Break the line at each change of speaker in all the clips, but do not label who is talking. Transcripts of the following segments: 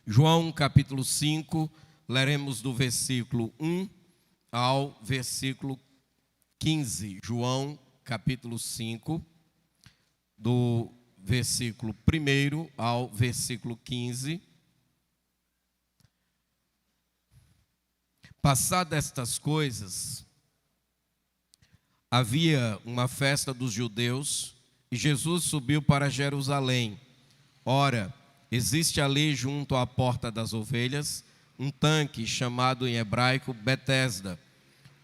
João capítulo 5, leremos do versículo 1 ao versículo 15. João capítulo 5, do versículo 1 ao versículo 15. Passadas estas coisas, havia uma festa dos judeus e Jesus subiu para Jerusalém. Ora, existe ali junto à porta das ovelhas um tanque chamado em hebraico Betesda,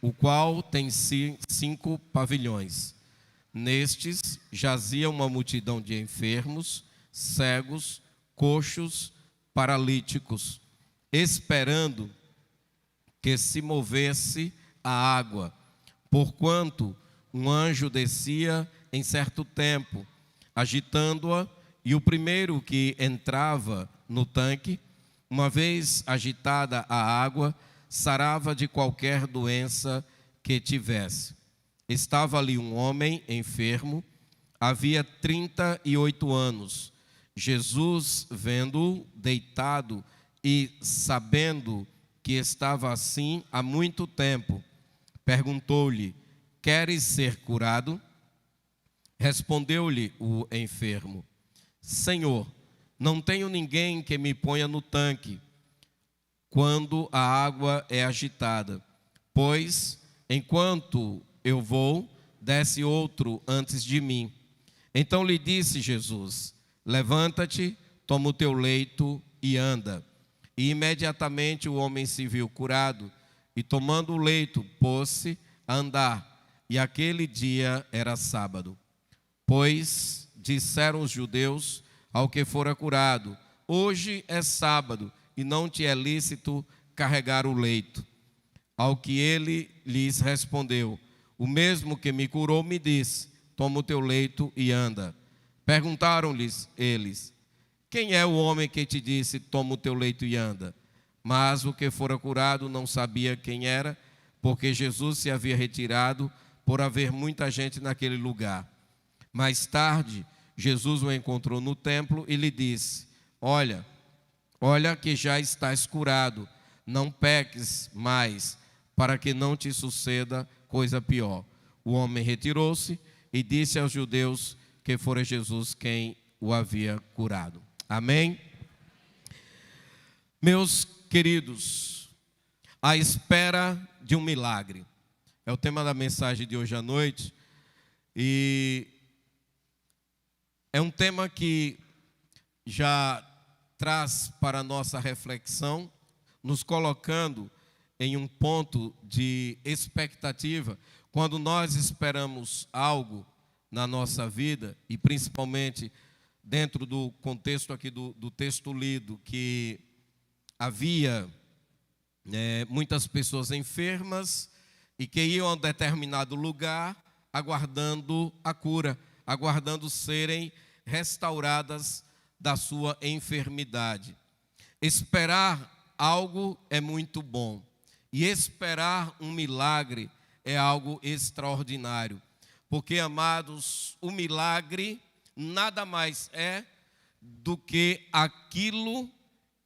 o qual tem 5 pavilhões. Nestes jazia uma multidão de enfermos, cegos, coxos, paralíticos, esperando que se movesse a água, porquanto um anjo descia em certo tempo, agitando-a, e o primeiro que entrava no tanque, uma vez agitada a água, sarava de qualquer doença que tivesse. Estava ali um homem enfermo, havia 38 anos. Jesus, vendo-o deitado e sabendo que estava assim há muito tempo, perguntou-lhe: queres ser curado? Respondeu-lhe o enfermo: Senhor, não tenho ninguém que me ponha no tanque quando a água é agitada, pois enquanto eu vou, desce outro antes de mim. Então lhe disse Jesus: levanta-te, toma o teu leito e anda. E imediatamente o homem se viu curado, e tomando o leito, pôs-se a andar. E aquele dia era sábado. Pois disseram os judeus ao que fora curado: hoje é sábado, e não te é lícito carregar o leito. Ao que ele lhes respondeu: o mesmo que me curou me disse: toma o teu leito e anda. Perguntaram-lhes eles: quem é o homem que te disse: toma o teu leito e anda? Mas o que fora curado não sabia quem era, porque Jesus se havia retirado por haver muita gente naquele lugar. Mais tarde, Jesus o encontrou no templo e lhe disse: olha que já estás curado, não peques mais, para que não te suceda coisa pior. O homem retirou-se e disse aos judeus que fora Jesus quem o havia curado. Amém? Meus queridos, a espera de um milagre é o tema da mensagem de hoje à noite, e é um tema que já traz para a nossa reflexão, nos colocando em um ponto de expectativa. Quando nós esperamos algo na nossa vida, e principalmente dentro do contexto aqui do texto lido, que havia muitas pessoas enfermas e que iam a um determinado lugar aguardando a cura, aguardando serem restauradas da sua enfermidade. Esperar algo é muito bom, e esperar um milagre é algo extraordinário, porque, amados, o milagre nada mais é do que aquilo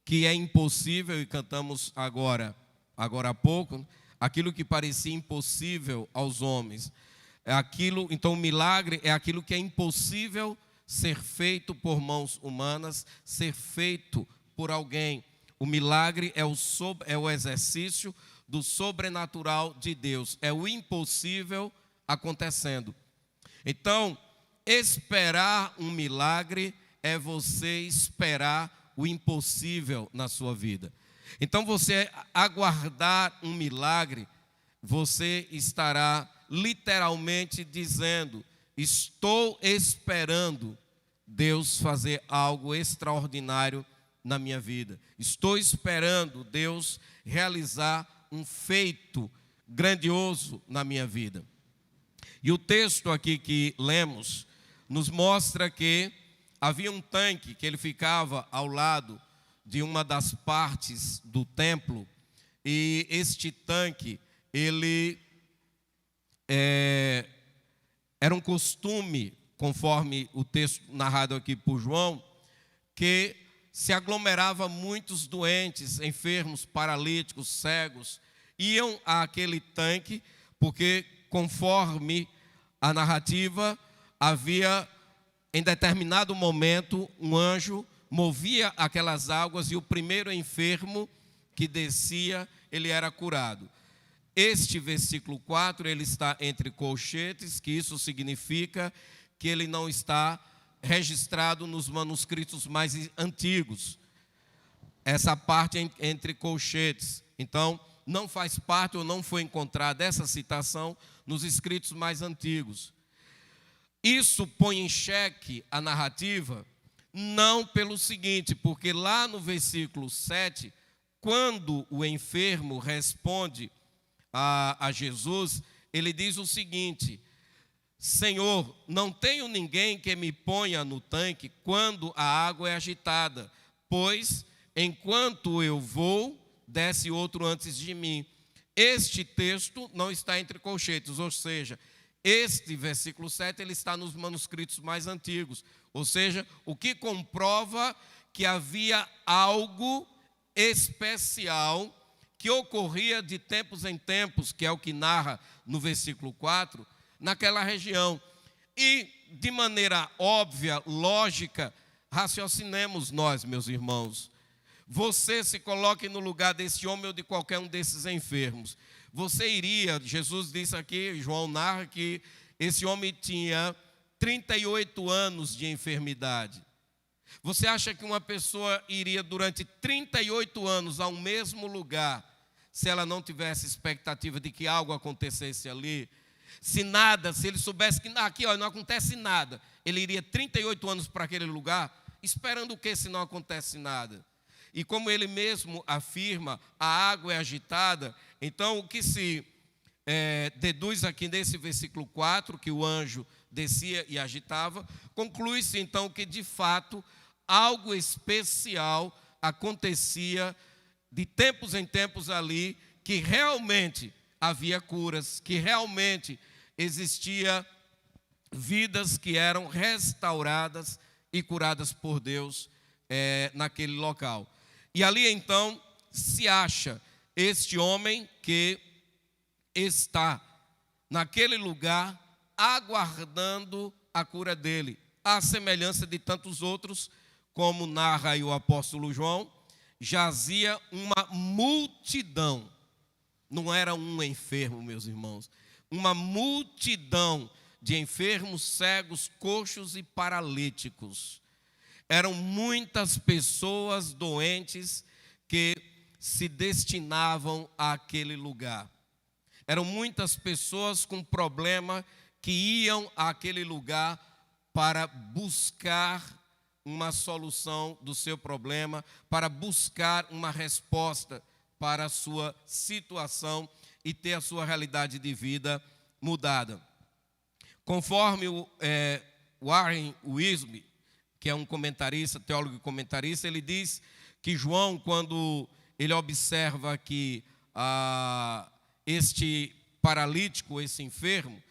que é impossível, e cantamos agora há pouco, aquilo que parecia impossível aos homens. Então o milagre é aquilo que é impossível ser feito por mãos humanas, ser feito por alguém. O milagre é o exercício do sobrenatural de Deus, é o impossível acontecendo. Então, esperar um milagre é você esperar o impossível na sua vida. Então, você aguardar um milagre, você estará literalmente dizendo: estou esperando Deus fazer algo extraordinário na minha vida. Estou esperando Deus realizar um feito grandioso na minha vida. E o texto aqui que lemos nos mostra que havia um tanque que ele ficava ao lado de uma das partes do templo, e este tanque, ele era um costume, conforme o texto narrado aqui por João, que se aglomerava muitos doentes, enfermos, paralíticos, cegos, iam àquele tanque, porque conforme a narrativa, havia em determinado momento um anjo movia aquelas águas e o primeiro enfermo que descia, ele era curado. Este versículo 4, ele está entre colchetes, que isso significa que ele não está registrado nos manuscritos mais antigos. Essa parte entre colchetes. Então, não faz parte ou não foi encontrada essa citação nos escritos mais antigos. Isso põe em xeque a narrativa, não pelo seguinte, porque lá no versículo 7, quando o enfermo responde a Jesus, ele diz o seguinte: Senhor, não tenho ninguém que me ponha no tanque quando a água é agitada, pois enquanto eu vou, desce outro antes de mim. Este texto não está entre colchetes, ou seja, este versículo 7 ele está nos manuscritos mais antigos, ou seja, o que comprova que havia algo especial que ocorria de tempos em tempos, que é o que narra no versículo 4, naquela região. E de maneira óbvia, lógica, raciocinemos nós, meus irmãos. Você se coloque no lugar desse homem ou de qualquer um desses enfermos. Você iria, Jesus disse aqui, João narra que esse homem tinha 38 anos de enfermidade. Você acha que uma pessoa iria durante 38 anos ao mesmo lugar, se ela não tivesse expectativa de que algo acontecesse ali? Se nada, se ele soubesse que aqui não acontece nada, ele iria 38 anos para aquele lugar, esperando o que se não acontece nada? E como ele mesmo afirma, a água é agitada. Então o que se deduz aqui nesse versículo 4, que o anjo descia e agitava, conclui-se então que de fato algo especial acontecia de tempos em tempos ali, que realmente havia curas, que realmente existia vidas que eram restauradas e curadas por Deus naquele local. E ali então se acha este homem que está naquele lugar aguardando a cura dele, à semelhança de tantos outros, como narra aí o apóstolo João, jazia uma multidão. Não era um enfermo, meus irmãos, uma multidão de enfermos, cegos, coxos e paralíticos. Eram muitas pessoas doentes que se destinavam àquele lugar. Eram muitas pessoas com problema que iam àquele lugar para buscar uma solução do seu problema, para buscar uma resposta para a sua situação e ter a sua realidade de vida mudada. Conforme o Warren Wiersbe, que é um comentarista, teólogo e comentarista, ele diz que João, quando ele observa que este paralítico, esse enfermo,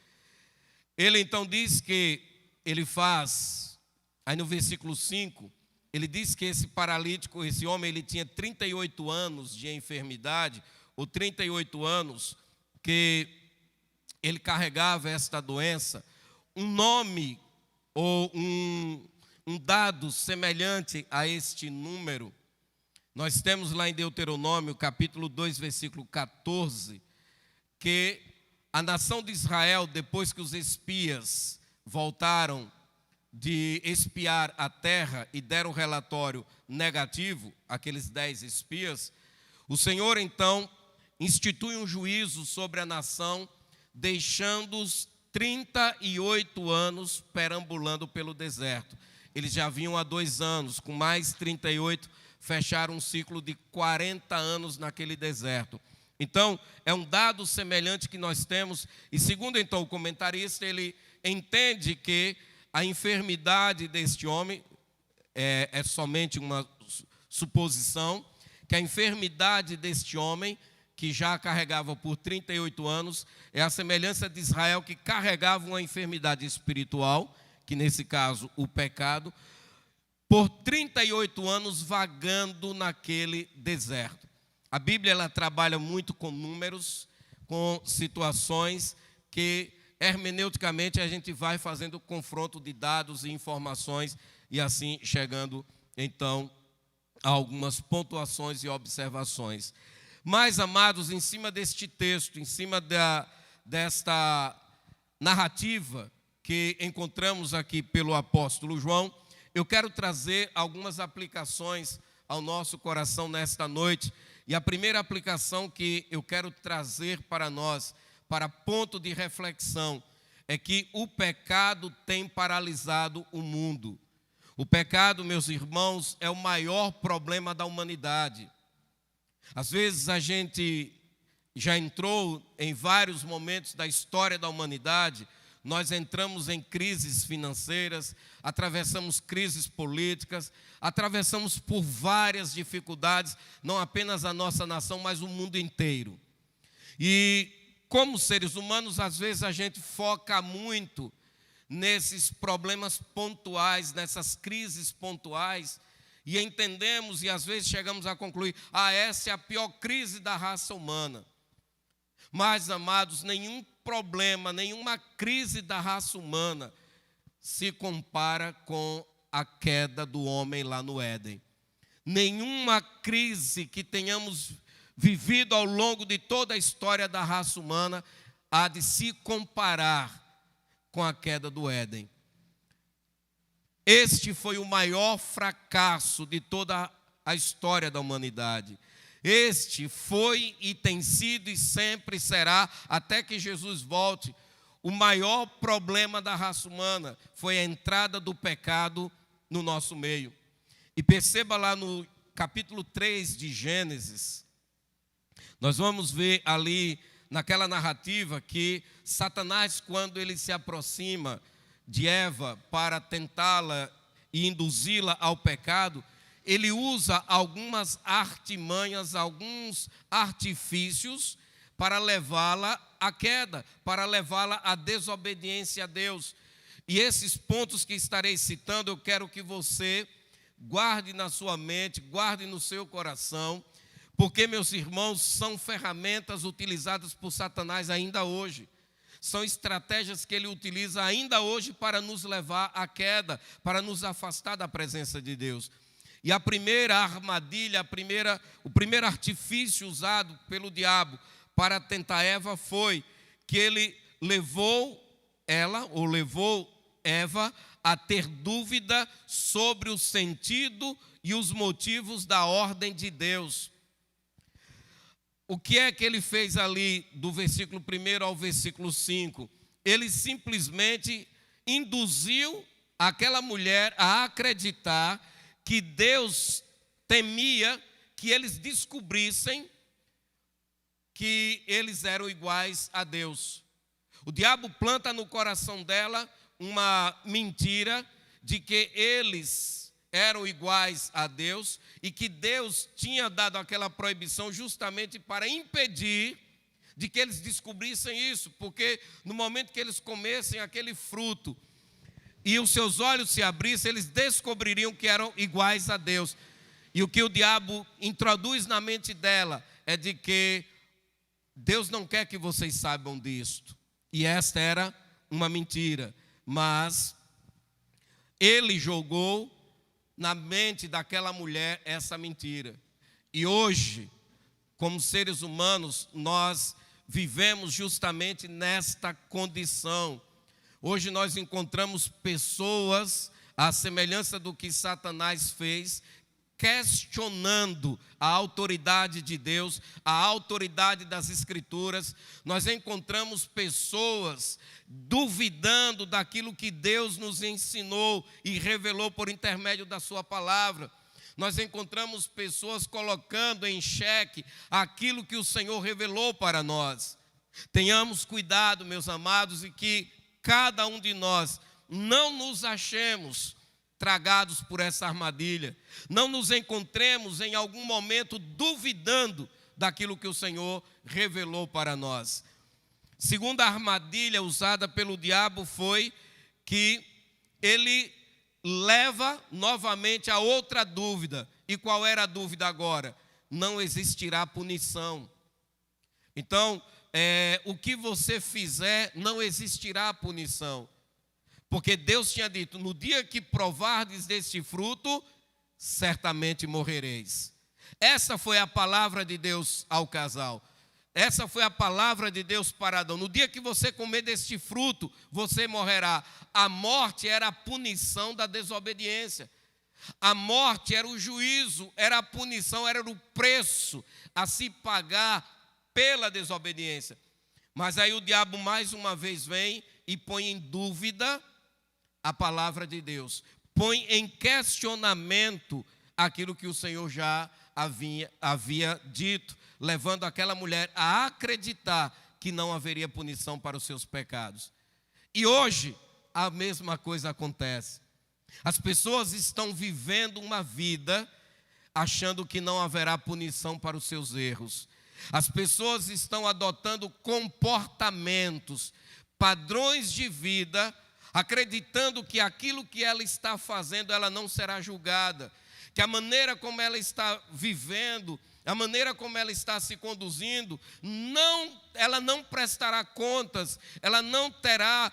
ele então diz que ele faz, aí no versículo 5, ele diz que esse paralítico, esse homem, ele tinha 38 anos de enfermidade, ou 38 anos que ele carregava esta doença. Um nome ou um dado semelhante a este número, nós temos lá em Deuteronômio, capítulo 2, versículo 14, que a nação de Israel, depois que os espias voltaram de espiar a terra e deram relatório negativo, aqueles 10 espias, o Senhor então institui um juízo sobre a nação, deixando-os 38 anos perambulando pelo deserto. Eles já vinham há 2 anos, com mais 38, fecharam um ciclo de 40 anos naquele deserto. Então, é um dado semelhante que nós temos, e segundo então o comentarista, ele entende que a enfermidade deste homem é somente uma suposição, que a enfermidade deste homem, que já carregava por 38 anos, é a semelhança de Israel, que carregava uma enfermidade espiritual, que nesse caso o pecado, por 38 anos vagando naquele deserto. A Bíblia ela trabalha muito com números, com situações que hermeneuticamente a gente vai fazendo confronto de dados e informações e assim chegando então a algumas pontuações e observações. Mas, amados, em cima deste texto, em cima desta narrativa que encontramos aqui pelo apóstolo João, eu quero trazer algumas aplicações ao nosso coração nesta noite. E a primeira aplicação que eu quero trazer para nós, para ponto de reflexão, é que o pecado tem paralisado o mundo. O pecado, meus irmãos, é o maior problema da humanidade. Às vezes a gente já entrou em vários momentos da história da humanidade, nós entramos em crises financeiras, atravessamos crises políticas, atravessamos por várias dificuldades, não apenas a nossa nação, mas o mundo inteiro. E como seres humanos, às vezes a gente foca muito nesses problemas pontuais, nessas crises pontuais, e entendemos e às vezes chegamos a concluir, essa é a pior crise da raça humana. Mas, amados, nenhum problema, nenhuma crise da raça humana se compara com a queda do homem lá no Éden. Nenhuma crise que tenhamos vivido ao longo de toda a história da raça humana há de se comparar com a queda do Éden. Este foi o maior fracasso de toda a história da humanidade. Este foi e tem sido e sempre será, até que Jesus volte, o maior problema da raça humana foi a entrada do pecado no nosso meio. E perceba lá no capítulo 3 de Gênesis, nós vamos ver ali naquela narrativa que Satanás, quando ele se aproxima de Eva para tentá-la e induzi-la ao pecado, ele usa algumas artimanhas, alguns artifícios para levá-la à queda, para levá-la à desobediência a Deus. E esses pontos que estarei citando, eu quero que você guarde na sua mente, guarde no seu coração, porque, meus irmãos, são ferramentas utilizadas por Satanás ainda hoje. São estratégias que ele utiliza ainda hoje para nos levar à queda, para nos afastar da presença de Deus. E a primeira armadilha, o primeiro artifício usado pelo diabo para tentar Eva foi que ele levou Eva a ter dúvida sobre o sentido e os motivos da ordem de Deus. O que é que ele fez ali do versículo 1 ao versículo 5? Ele simplesmente induziu aquela mulher a acreditar que Deus temia que eles descobrissem que eles eram iguais a Deus. O diabo planta no coração dela uma mentira de que eles eram iguais a Deus e que Deus tinha dado aquela proibição justamente para impedir de que eles descobrissem isso, porque no momento que eles comessem aquele fruto e os seus olhos se abrissem, eles descobririam que eram iguais a Deus. E o que o diabo introduz na mente dela é de que Deus não quer que vocês saibam disto. E esta era uma mentira, mas ele jogou na mente daquela mulher essa mentira. E hoje, como seres humanos, nós vivemos justamente nesta condição. Hoje nós encontramos pessoas, à semelhança do que Satanás fez, questionando a autoridade de Deus, a autoridade das Escrituras. Nós encontramos pessoas duvidando daquilo que Deus nos ensinou e revelou por intermédio da sua palavra. Nós encontramos pessoas colocando em xeque aquilo que o Senhor revelou para nós. Tenhamos cuidado, meus amados, e que cada um de nós não nos achemos tragados por essa armadilha. Não nos encontremos em algum momento duvidando daquilo que o Senhor revelou para nós. Segunda armadilha usada pelo diabo foi que ele leva novamente a outra dúvida. E qual era a dúvida agora? Não existirá punição. Então, o que você fizer, não existirá punição. Porque Deus tinha dito, no dia que provardes deste fruto, certamente morrereis. Essa foi a palavra de Deus ao casal. Essa foi a palavra de Deus para Adão. No dia que você comer deste fruto, você morrerá. A morte era a punição da desobediência. A morte era o juízo, era a punição, era o preço a se pagar pela desobediência. Mas aí o diabo mais uma vez vem e põe em dúvida a palavra de Deus. Põe em questionamento aquilo que o Senhor já havia dito, levando aquela mulher a acreditar que não haveria punição para os seus pecados. E hoje a mesma coisa acontece. As pessoas estão vivendo uma vida achando que não haverá punição para os seus erros. As pessoas estão adotando comportamentos, padrões de vida, acreditando que aquilo que ela está fazendo, ela não será julgada, que a maneira como ela está vivendo, a maneira como ela está se conduzindo, ela não prestará contas, ela não terá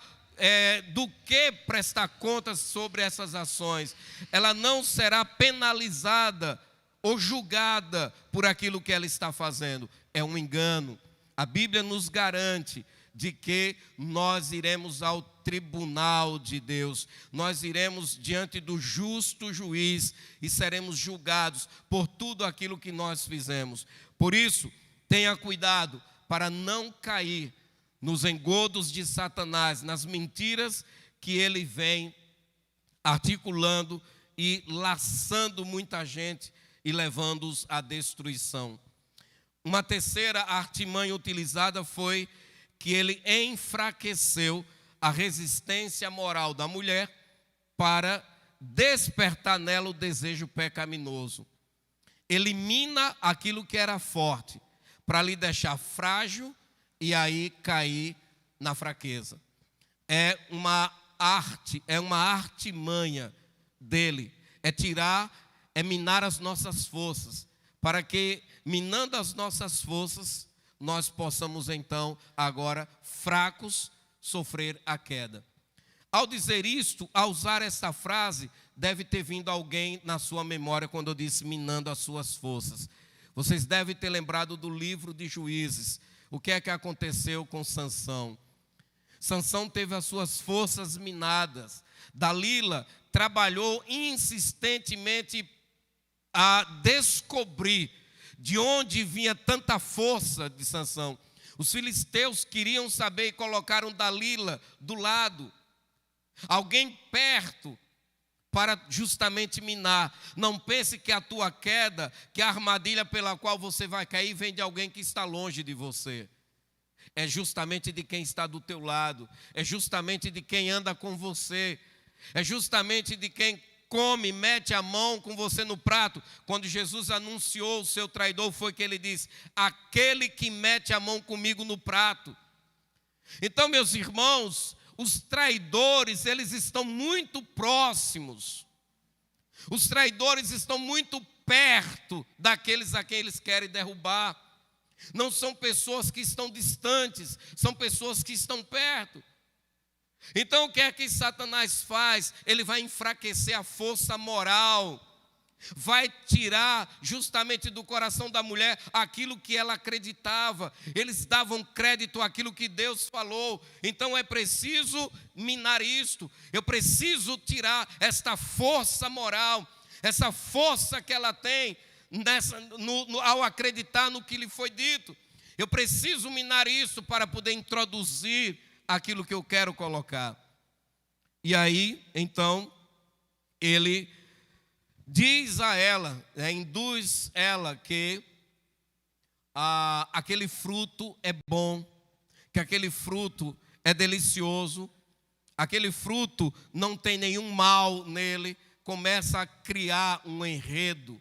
do que prestar contas sobre essas ações, ela não será penalizada ou julgada por aquilo que ela está fazendo. É um engano. A Bíblia nos garante de que nós iremos ao tribunal de Deus, nós iremos diante do justo juiz e seremos julgados por tudo aquilo que nós fizemos. Por isso, tenha cuidado para não cair nos engodos de Satanás, nas mentiras que ele vem articulando e laçando muita gente e levando-os à destruição. Uma terceira artimanha utilizada foi que ele enfraqueceu a resistência moral da mulher para despertar nela o desejo pecaminoso. Elimina aquilo que era forte, para lhe deixar frágil e aí cair na fraqueza. É uma artimanha dele, é minar as nossas forças, para que, minando as nossas forças, nós possamos então, agora, fracos, sofrer a queda. Ao dizer isto, ao usar esta frase, deve ter vindo alguém na sua memória quando eu disse minando as suas forças. Vocês devem ter lembrado do livro de Juízes. O que é que aconteceu com Sansão? Sansão teve as suas forças minadas. Dalila trabalhou insistentemente a descobrir de onde vinha tanta força de Sansão. Os filisteus queriam saber e colocaram Dalila do lado, alguém perto, para justamente minar. Não pense que a tua queda, que a armadilha pela qual você vai cair, vem de alguém que está longe de você. É justamente de quem está do teu lado, é justamente de quem anda com você, é justamente de quem come, mete a mão com você no prato. Quando Jesus anunciou o seu traidor, foi que ele disse: aquele que mete a mão comigo no prato. Então, meus irmãos, os traidores, eles estão muito próximos. Os traidores estão muito perto daqueles a quem eles querem derrubar. Não são pessoas que estão distantes, são pessoas que estão perto. Então o que é que Satanás faz? Ele vai enfraquecer a força moral, vai tirar justamente do coração da mulher aquilo que ela acreditava. Eles davam crédito àquilo que Deus falou. Então é preciso minar isto. Eu preciso tirar esta força moral, essa força que ela tem ao acreditar no que lhe foi dito. Eu preciso minar isso para poder introduzir aquilo que eu quero colocar. E aí, então, ele diz a ela, induz ela que aquele fruto é bom, que aquele fruto é delicioso, aquele fruto não tem nenhum mal nele. Começa a criar um enredo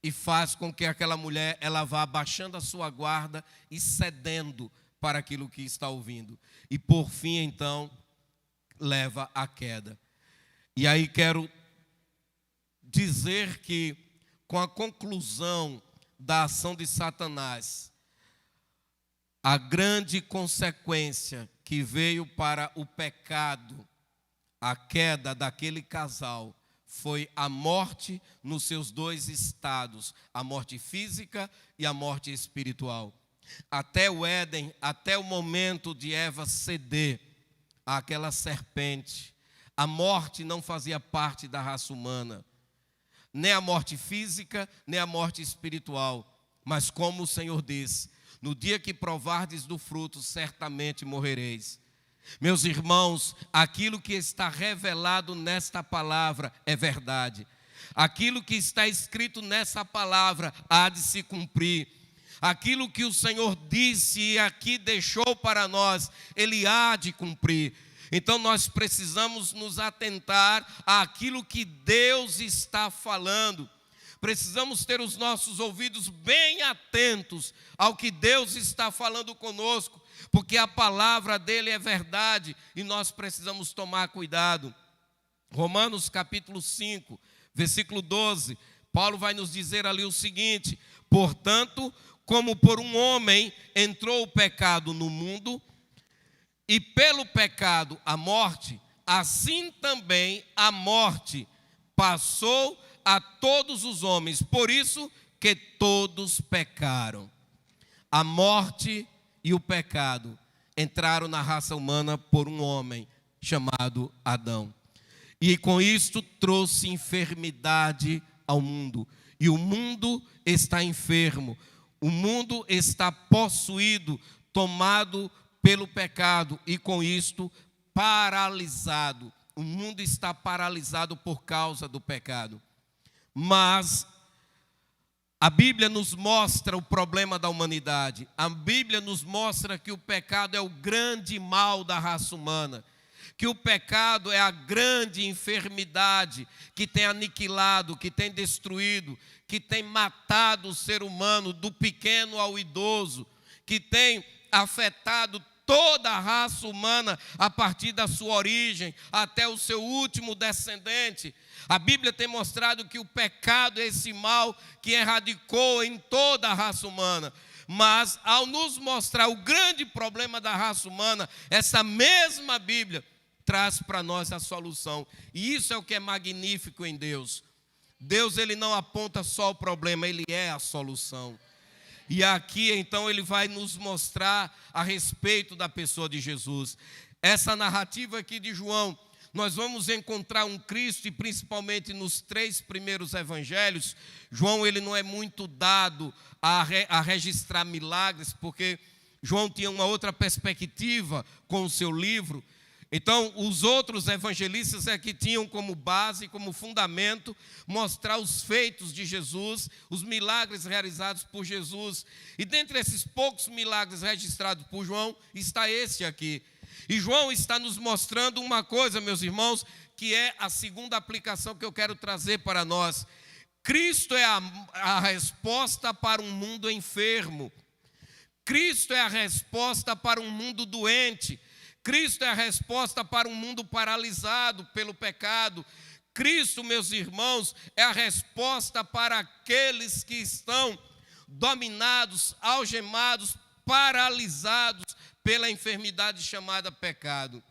e faz com que aquela mulher ela vá abaixando a sua guarda e cedendo para aquilo que está ouvindo. E por fim, então, leva à queda. E aí quero dizer que, com a conclusão da ação de Satanás, a grande consequência que veio para o pecado, a queda daquele casal, foi a morte nos seus dois estados, a morte física e a morte espiritual. Até o Éden, até o momento de Eva ceder àquela serpente, a morte não fazia parte da raça humana, nem a morte física, nem a morte espiritual. Mas como o Senhor disse, no dia que provardes do fruto, certamente morrereis. Meus irmãos, aquilo que está revelado nesta palavra é verdade. Aquilo que está escrito nessa palavra há de se cumprir. Aquilo que o Senhor disse e aqui deixou para nós, Ele há de cumprir. Então nós precisamos nos atentar àquilo que Deus está falando. Precisamos ter os nossos ouvidos bem atentos ao que Deus está falando conosco, porque a palavra dele é verdade e nós precisamos tomar cuidado. Romanos capítulo 5, versículo 12, Paulo vai nos dizer ali o seguinte: portanto, como por um homem entrou o pecado no mundo, e pelo pecado a morte, assim também a morte passou a todos os homens, por isso que todos pecaram. A morte e o pecado entraram na raça humana por um homem chamado Adão. E com isto trouxe enfermidade ao mundo. E o mundo está enfermo. O mundo está possuído, tomado pelo pecado. E com isto paralisado. O mundo está paralisado por causa do pecado. Mas a Bíblia nos mostra o problema da humanidade. A Bíblia nos mostra que o pecado é o grande mal da raça humana. Que o pecado é a grande enfermidade que tem aniquilado, que tem destruído, que tem matado o ser humano, do pequeno ao idoso, que tem afetado toda a raça humana a partir da sua origem até o seu último descendente. A Bíblia tem mostrado que o pecado é esse mal que erradicou em toda a raça humana. Mas ao nos mostrar o grande problema da raça humana, essa mesma Bíblia traz para nós a solução. E isso é o que é magnífico em Deus. Deus, ele não aponta só o problema, ele é a solução. E aqui então ele vai nos mostrar a respeito da pessoa de Jesus. Essa narrativa aqui de João, nós vamos encontrar um Cristo, e principalmente nos 3 primeiros evangelhos, João ele não é muito dado a registrar milagres, porque João tinha uma outra perspectiva com o seu livro. Então, os outros evangelistas é que tinham como base, como fundamento, mostrar os feitos de Jesus, os milagres realizados por Jesus. E dentre esses poucos milagres registrados por João, está esse aqui. E João está nos mostrando uma coisa, meus irmãos, que é a segunda aplicação que eu quero trazer para nós. Cristo é a resposta para um mundo enfermo. Cristo é a resposta para um mundo doente. Cristo é a resposta para um mundo paralisado pelo pecado. Cristo, meus irmãos, é a resposta para aqueles que estão dominados, algemados, paralisados pela enfermidade chamada pecado.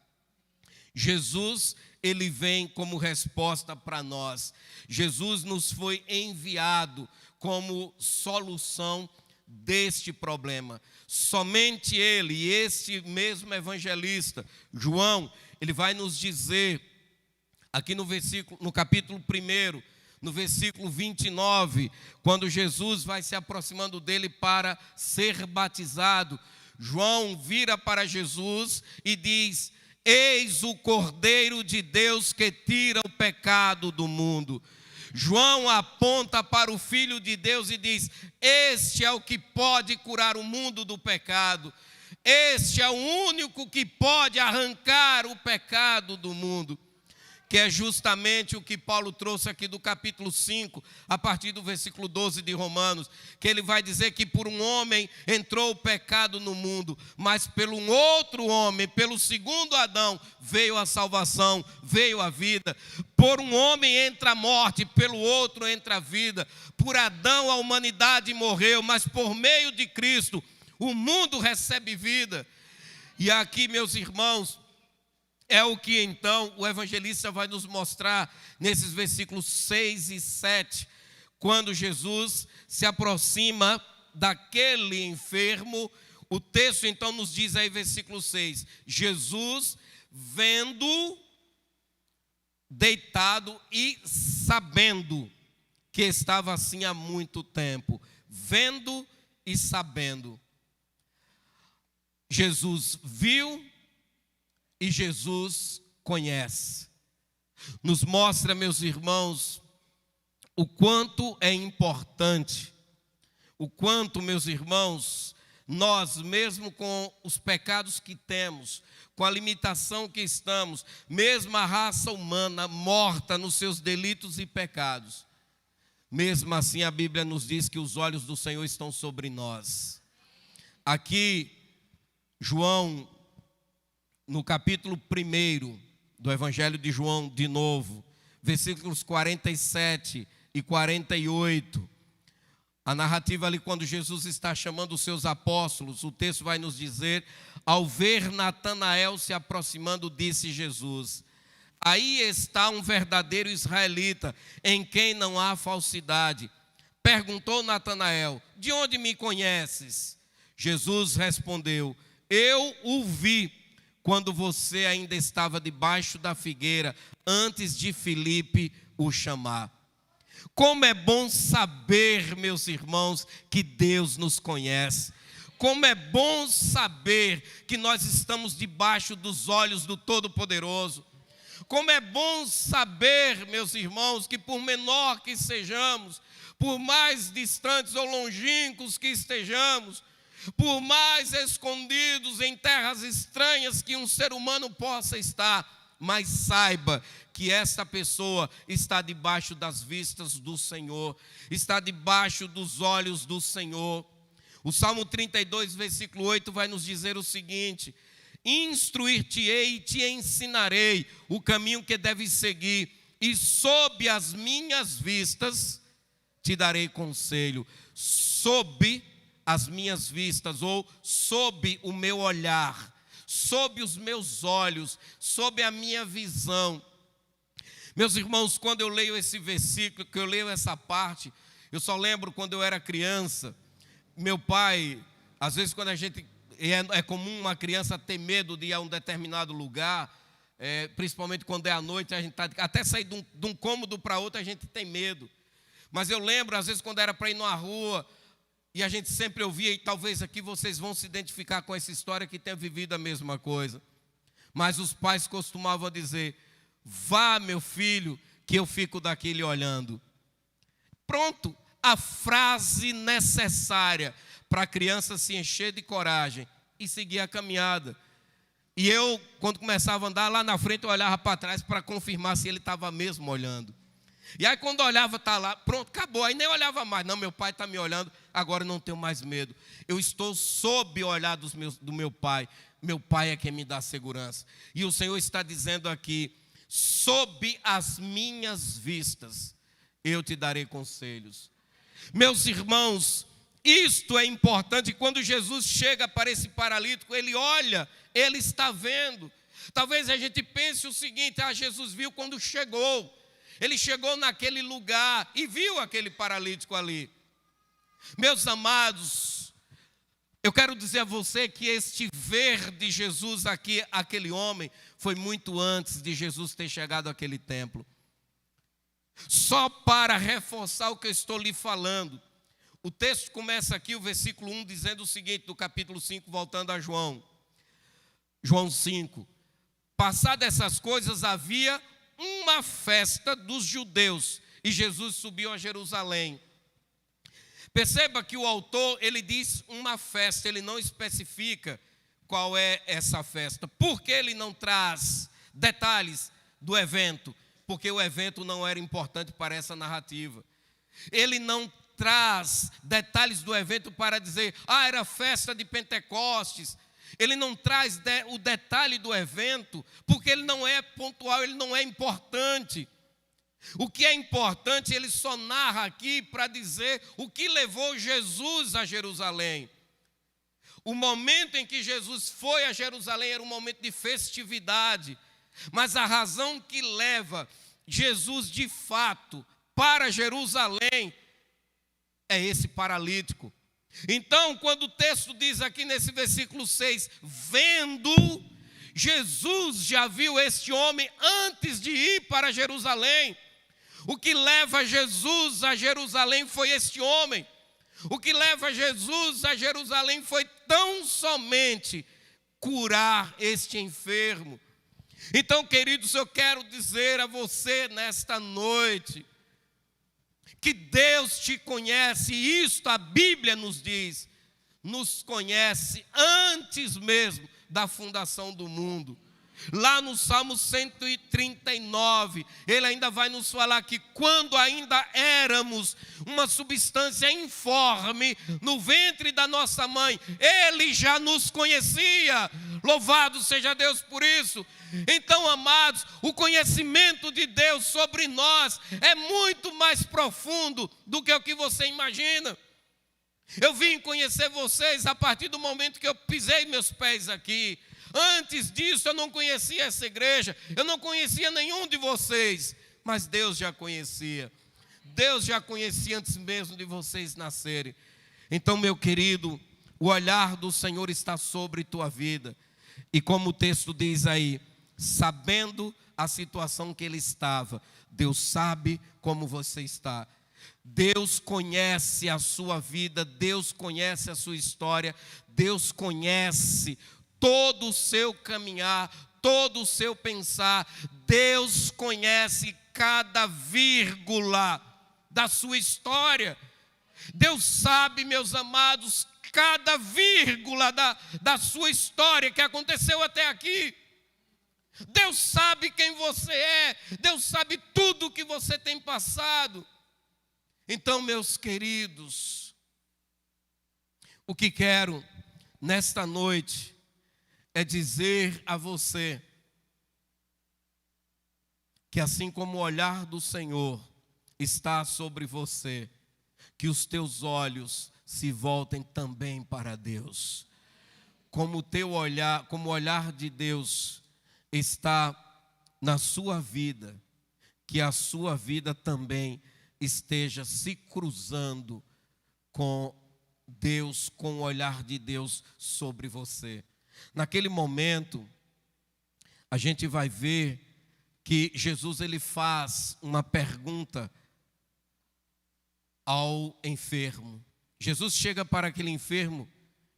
Jesus, ele vem como resposta para nós. Jesus nos foi enviado como solução deste problema. Somente ele, e este mesmo evangelista, João, ele vai nos dizer, aqui no capítulo 1, no versículo 29, quando Jesus vai se aproximando dele para ser batizado, João vira para Jesus e diz: eis o Cordeiro de Deus que tira o pecado do mundo. João aponta para o Filho de Deus e diz: este é o que pode curar o mundo do pecado. Este é o único que pode arrancar o pecado do mundo. que é justamente o que Paulo trouxe aqui do capítulo 5, a partir do versículo 12 de Romanos, que ele vai dizer que por um homem entrou o pecado no mundo, mas pelo um outro homem, pelo segundo Adão, veio a salvação, veio a vida. Por um homem entra a morte, pelo outro entra a vida. Por Adão a humanidade morreu, mas por meio de Cristo o mundo recebe vida. E aqui, meus irmãos, é o que então o evangelista vai nos mostrar nesses versículos 6 e 7, quando Jesus se aproxima daquele enfermo. O texto então nos diz aí, versículo 6, Jesus, vendo, deitado e sabendo que estava assim há muito tempo, vendo e sabendo. Jesus viu e Jesus conhece. Nos mostra, meus irmãos, o quanto é importante, o quanto, meus irmãos, nós, mesmo com os pecados que temos, com a limitação que estamos, mesmo a raça humana morta nos seus delitos e pecados, mesmo assim a Bíblia nos diz que os olhos do Senhor estão sobre nós. Aqui, João, no capítulo 1 do Evangelho de João, de novo, versículos 47 e 48, a narrativa ali quando Jesus está chamando os seus apóstolos, o texto vai nos dizer: ao ver Natanael se aproximando, disse Jesus: aí está um verdadeiro israelita, em quem não há falsidade. Perguntou Natanael: de onde me conheces? Jesus respondeu: eu o vi quando você ainda estava debaixo da figueira, antes de Filipe o chamar. Como é bom saber, meus irmãos, que Deus nos conhece. Como é bom saber que nós estamos debaixo dos olhos do Todo-Poderoso. Como é bom saber, meus irmãos, que por menor que sejamos, por mais distantes ou longínquos que estejamos, por mais escondidos em terras estranhas que um ser humano possa estar, mas saiba que essa pessoa está debaixo das vistas do Senhor, está debaixo dos olhos do Senhor. O Salmo 32, versículo 8 vai nos dizer o seguinte: instruir-te-ei e te ensinarei o caminho que deves seguir, e sob as minhas vistas te darei conselho. Sob as minhas vistas, ou sob o meu olhar, sob os meus olhos, sob a minha visão. Meus irmãos, quando eu leio esse versículo, que eu leio essa parte, eu só lembro quando eu era criança. Meu pai, às vezes quando a gente, é comum uma criança ter medo de ir a um determinado lugar, principalmente quando é à noite, a gente até sair de um cômodo para outro a gente tem medo. Mas eu lembro, às vezes quando era para ir numa rua, e a gente sempre ouvia, e talvez aqui vocês vão se identificar com essa história, que tem vivido a mesma coisa. Mas os pais costumavam dizer: vá, meu filho, que eu fico daqui lhe olhando. Pronto, a frase necessária para a criança se encher de coragem e seguir a caminhada. E eu, quando começava a andar lá na frente, eu olhava para trás para confirmar se ele estava mesmo olhando. E aí quando olhava, está lá, pronto, acabou. Aí nem olhava mais. Não, meu pai está me olhando, agora eu não tenho mais medo. Eu estou sob o olhar do meu pai. Meu pai é quem me dá segurança. E o Senhor está dizendo aqui: sob as minhas vistas, eu te darei conselhos. Meus irmãos, isto é importante. Quando Jesus chega para esse paralítico, ele olha, ele está vendo. Talvez a gente pense o seguinte: Jesus viu quando chegou. Ele chegou naquele lugar e viu aquele paralítico ali. Meus amados, eu quero dizer a você que este ver de Jesus aqui, aquele homem, foi muito antes de Jesus ter chegado àquele templo. Só para reforçar o que eu estou lhe falando, o texto começa aqui, o versículo 1, dizendo o seguinte, do capítulo 5, voltando a João 5. Passadas essas coisas, havia uma festa dos judeus, e Jesus subiu a Jerusalém. Perceba que o autor, ele diz uma festa, ele não especifica qual é essa festa. Por que ele não traz detalhes do evento, porque o evento não era importante para essa narrativa. Ele não traz detalhes do evento para dizer, era festa de Pentecostes. Ele não traz o detalhe do evento, porque ele não é pontual, ele não é importante. O que é importante, ele só narra aqui para dizer o que levou Jesus a Jerusalém. O momento em que Jesus foi a Jerusalém era um momento de festividade, mas a razão que leva Jesus de fato para Jerusalém é esse paralítico. Então, quando o texto diz aqui nesse versículo 6, vendo, Jesus já viu este homem antes de ir para Jerusalém. O que leva Jesus a Jerusalém foi este homem. O que leva Jesus a Jerusalém foi tão somente curar este enfermo. Então, queridos, eu quero dizer a você nesta noite que Deus te conhece, e isto a Bíblia nos diz, nos conhece antes mesmo da fundação do mundo. Lá no Salmo 139, ele ainda vai nos falar que quando ainda éramos uma substância informe no ventre da nossa mãe, ele já nos conhecia. Louvado seja Deus por isso. Então, amados, o conhecimento de Deus sobre nós é muito mais profundo do que o que você imagina. Eu vim conhecer vocês a partir do momento que eu pisei meus pés aqui. Antes disso eu não conhecia essa igreja, eu não conhecia nenhum de vocês, mas Deus já conhecia. Deus já conhecia antes mesmo de vocês nascerem. Então, meu querido, o olhar do Senhor está sobre tua vida. E como o texto diz aí, sabendo a situação que ele estava, Deus sabe como você está. Deus conhece a sua vida, Deus conhece a sua história, Deus conhece todo o seu caminhar, todo o seu pensar. Deus conhece cada vírgula da sua história. Deus sabe, meus amados, cada vírgula da sua história que aconteceu até aqui. Deus sabe quem você é, Deus sabe tudo o que você tem passado. Então, meus queridos, o que quero nesta noite é dizer a você que assim como o olhar do Senhor está sobre você, que os teus olhos se voltem também para Deus. Como o teu olhar, como o olhar de Deus está na sua vida, que a sua vida também esteja se cruzando com Deus, com o olhar de Deus sobre você. Naquele momento, a gente vai ver que Jesus ele faz uma pergunta ao enfermo. Jesus chega para aquele enfermo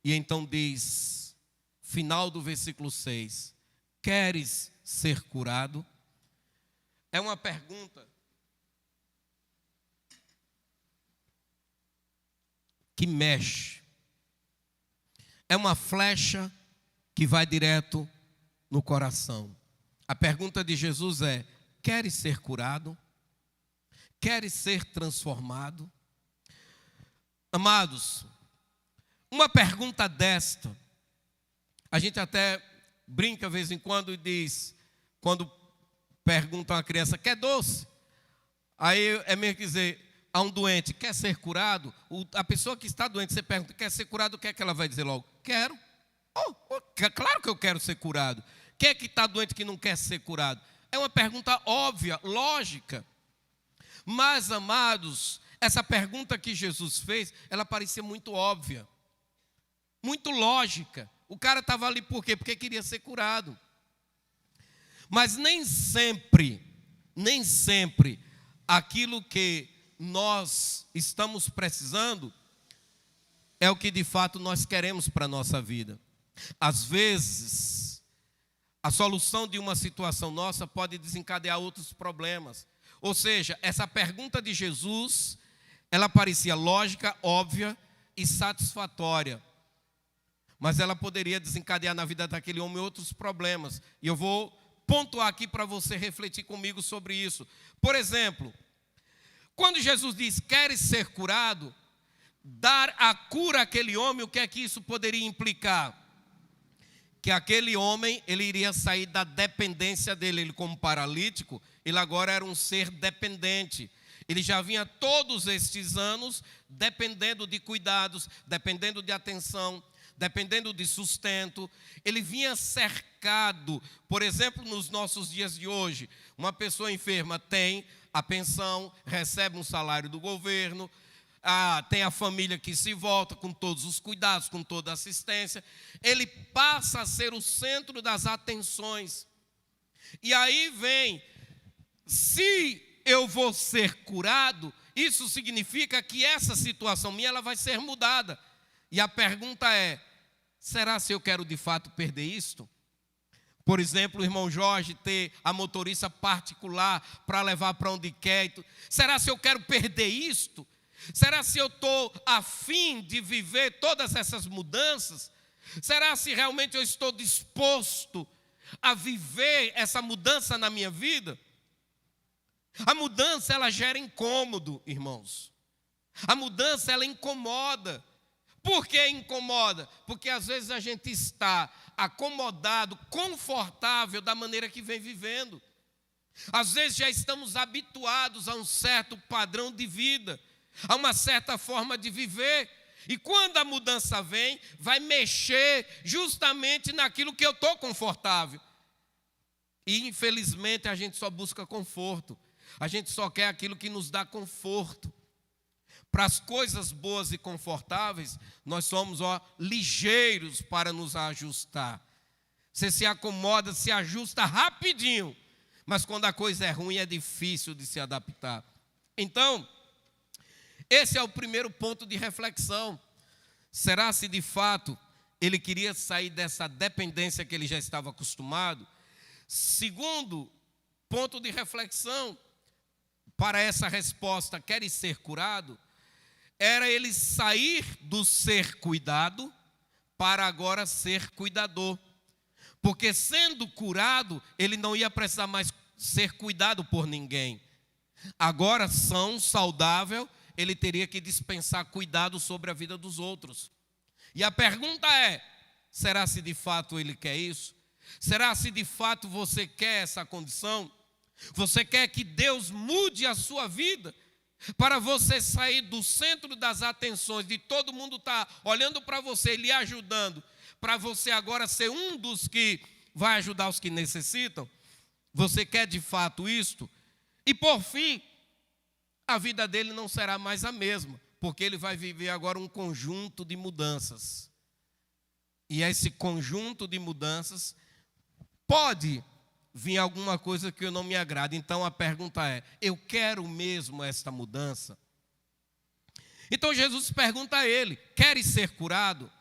e então diz, final do versículo 6, queres ser curado? É uma pergunta que mexe. É uma flecha que vai direto no coração. A pergunta de Jesus é, queres ser curado? Queres ser transformado? Amados, uma pergunta desta, a gente até brinca de vez em quando e diz, quando pergunta a uma criança, quer doce? Aí é meio que dizer, a um doente, quer ser curado? A pessoa que está doente, você pergunta, quer ser curado? O que é que ela vai dizer logo? Quero. Claro que eu quero ser curado. Quem é que está doente que não quer ser curado? É uma pergunta óbvia, lógica. Mas, amados, essa pergunta que Jesus fez, ela parecia muito óbvia, muito lógica. O cara estava ali por quê? Porque queria ser curado. Mas nem sempre aquilo que nós estamos precisando é o que de fato nós queremos para a nossa vida. Às vezes, a solução de uma situação nossa pode desencadear outros problemas. Ou seja, essa pergunta de Jesus, ela parecia lógica, óbvia e satisfatória. Mas ela poderia desencadear na vida daquele homem outros problemas. E eu vou pontuar aqui para você refletir comigo sobre isso. Por exemplo, quando Jesus diz, queres ser curado, dar a cura àquele homem, o que é que isso poderia implicar? Que aquele homem, ele iria sair da dependência dele. Ele, como paralítico, ele agora era um ser dependente. Ele já vinha todos estes anos dependendo de cuidados, dependendo de atenção, dependendo de sustento. Ele vinha cercado, por exemplo, nos nossos dias de hoje, uma pessoa enferma tem a pensão, recebe um salário do governo, tem a família que se volta com todos os cuidados, com toda a assistência. Ele passa a ser o centro das atenções. E aí vem, se eu vou ser curado, isso significa que essa situação minha ela vai ser mudada. E a pergunta é, será se eu quero de fato perder isto? Por exemplo, o irmão Jorge ter a motorista particular para levar para onde quer. Será se eu quero perder isto? Será se eu estou a fim de viver todas essas mudanças? Será se realmente eu estou disposto a viver essa mudança na minha vida? A mudança, ela gera incômodo, irmãos. A mudança, ela incomoda. Por que incomoda? Porque às vezes a gente está acomodado, confortável da maneira que vem vivendo. Às vezes já estamos habituados a um certo padrão de vida, a uma certa forma de viver. E quando a mudança vem, vai mexer justamente naquilo que eu estou confortável. E infelizmente a gente só busca conforto. A gente só quer aquilo que nos dá conforto. Para as coisas boas e confortáveis, nós somos ligeiros para nos ajustar. Você se acomoda, se ajusta rapidinho. Mas quando a coisa é ruim, é difícil de se adaptar. Então, esse é o primeiro ponto de reflexão. Será se de fato ele queria sair dessa dependência que ele já estava acostumado? Segundo ponto de reflexão para essa resposta, queres ser curado? Era ele sair do ser cuidado para agora ser cuidador. Porque sendo curado, ele não ia precisar mais ser cuidado por ninguém. Agora, são saudável, ele teria que dispensar cuidado sobre a vida dos outros. E a pergunta é, será se de fato ele quer isso? Será se de fato você quer essa condição? Você quer que Deus mude a sua vida? Para você sair do centro das atenções, de todo mundo estar olhando para você, lhe ajudando, para você agora ser um dos que vai ajudar os que necessitam? Você quer de fato isto? E por fim, a vida dele não será mais a mesma, porque ele vai viver agora um conjunto de mudanças. E esse conjunto de mudanças pode vir alguma coisa que eu não me agrade. Então a pergunta é, eu quero mesmo esta mudança? Então Jesus pergunta a ele, queres ser curado?